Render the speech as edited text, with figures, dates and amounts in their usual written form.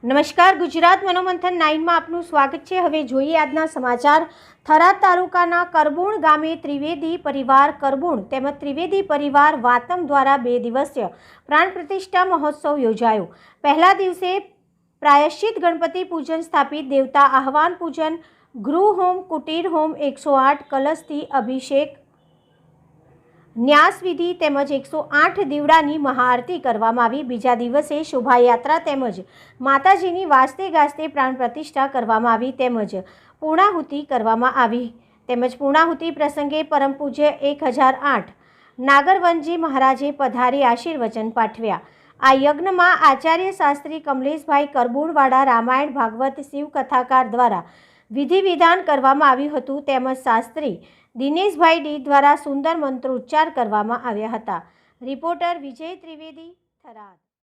નમસ્કાર, ગુજરાત મનોમંથન 9 માં આપનું સ્વાગત છે। હવે જોઈએ આજના સમાચાર। થરાદ તાલુકાના કરબુણ ગામે ત્રિવેદી પરિવાર કરબુણ તેમજ ત્રિવેદી પરિવાર વાતમ દ્વારા 2 દિવસીય પ્રાણ પ્રતિષ્ઠા મહોત્સવ યોજાયો। પહેલા દિવસે પ્રાયશ્ચિત ગણપતિ પૂજન, સ્થાપિત દેવતા આહવાન પૂજન, ગૃહ હોમ, કુટીર હોમ, 108 કલશથી અભિષેક, ન્યાસ વિધિ તેમજ 108 દીવડાની મહાઆરતી કરવામાં આવી। બીજા દિવસે શોભાયાત્રા તેમજ માતાજીની વાજતે ગાજતે પ્રાણ પ્રતિષ્ઠા કરવામાં આવી તેમજ પૂર્ણાહુતિ કરવામાં આવી। તેમજ પૂર્ણાહુતિ પ્રસંગે પરમ પૂજ્ય 1008 નાગરવનજી મહારાજે પધારી આશીર્વચન પાઠવ્યા। આ યજ્ઞમાં આચાર્ય શાસ્ત્રી કમલેશભાઈ કરબુણવાળા રામાયણ ભાગવત શિવ કથાકાર દ્વારા વિધિ વિધાન કરવામાં આવ્યું હતું તેમજ શાસ્ત્રી દિનેશભાઈ ડી દ્વારા સુંદર મંત્રોચ્ચાર કરવામાં આવ્યા હતા। રિપોર્ટર વિજય ત્રિવેદી, થરાદ।